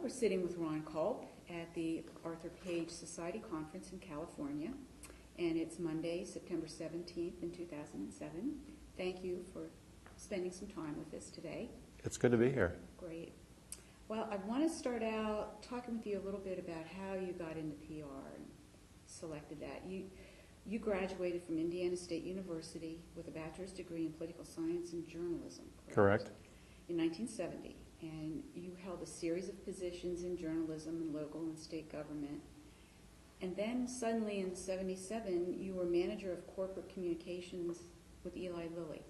We're sitting with Ron Culp at the Arthur Page Society Conference in California, and it's Monday, September 17th in 2007. Thank you for spending some time with us today. It's good to be here. Great. Well, I want to start out talking with you a little bit about how you got into PR and selected that. You graduated from Indiana State University with a bachelor's degree in political science and journalism, correct? In 1970. And you held a series of positions in journalism and local and state government. And then suddenly in 77, you were manager of corporate communications with Eli Lilly.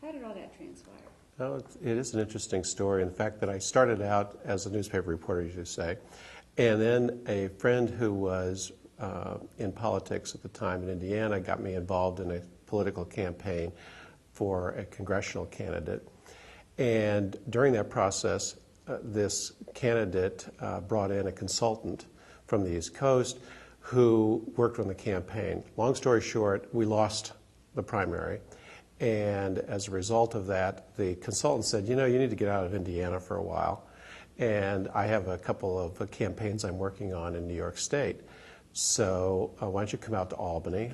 How did all that transpire? Well, it is an interesting story. In fact, that I started out as a newspaper reporter, as you say, and then a friend who was in politics at the time in Indiana got me involved in a political campaign for a congressional candidate. And during that process, this candidate brought in a consultant from the East Coast who worked on the campaign. Long story short, we lost the primary. And as a result of that, the consultant said, you need to get out of Indiana for a while. And I have a couple of campaigns I'm working on in New York State. So why don't you come out to Albany?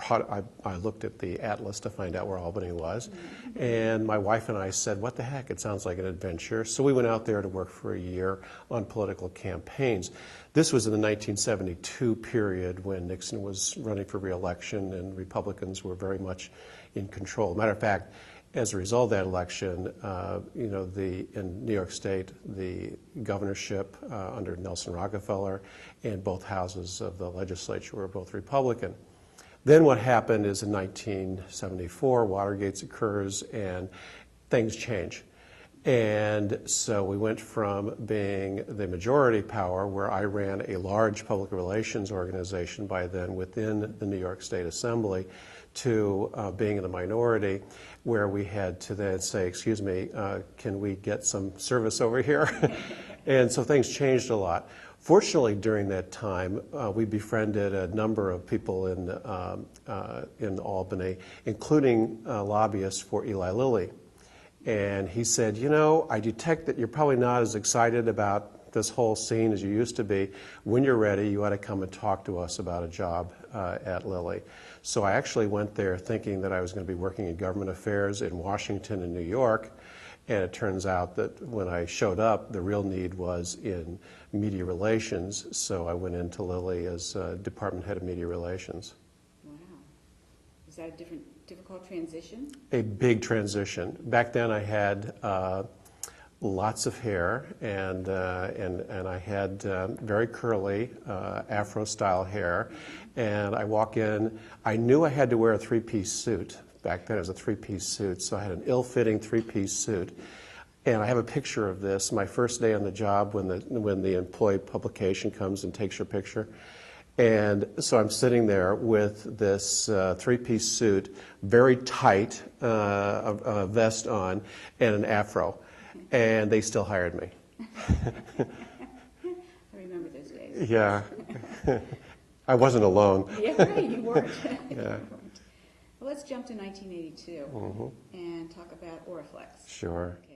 I looked at the atlas to find out where Albany was. And my wife and I said, what the heck? It sounds like an adventure. So we went out there to work for a year on political campaigns. This was in the 1972 period when Nixon was running for re-election and Republicans were very much in control. Matter of fact, as a result of that election, in New York State, the governorship under Nelson Rockefeller and both houses of the legislature were both Republican. Then what happened is in 1974, Watergate occurs and things change. And so we went from being the majority power, where I ran a large public relations organization by then within the New York State Assembly, to being in the minority, where we had to then say, excuse me, can we get some service over here? And so things changed a lot. Fortunately, during that time, we befriended a number of people in Albany, including lobbyists for Eli Lilly. And he said, I detect that you're probably not as excited about this whole scene as you used to be. When you're ready, you ought to come and talk to us about a job at Lilly. So I actually went there thinking that I was going to be working in government affairs in Washington and New York. And it turns out that when I showed up, the real need was in media relations. So I went into Lilly as department head of media relations. Wow. Was that a difficult transition? A big transition. Back then I had lots of hair, and I had very curly Afro-style hair. And I walk in, I knew I had to wear a three-piece suit. Back then it was a three-piece suit, so I had an ill-fitting three-piece suit. And I have a picture of this, my first day on the job when the employee publication comes and takes your picture. And so I'm sitting there with this three-piece suit, very tight, a vest on, and an afro. And they still hired me. I remember those days. Yeah. I wasn't alone. Yeah, right, you weren't. Yeah. Well, let's jump to 1982 and talk about Oriflex. Sure. Okay.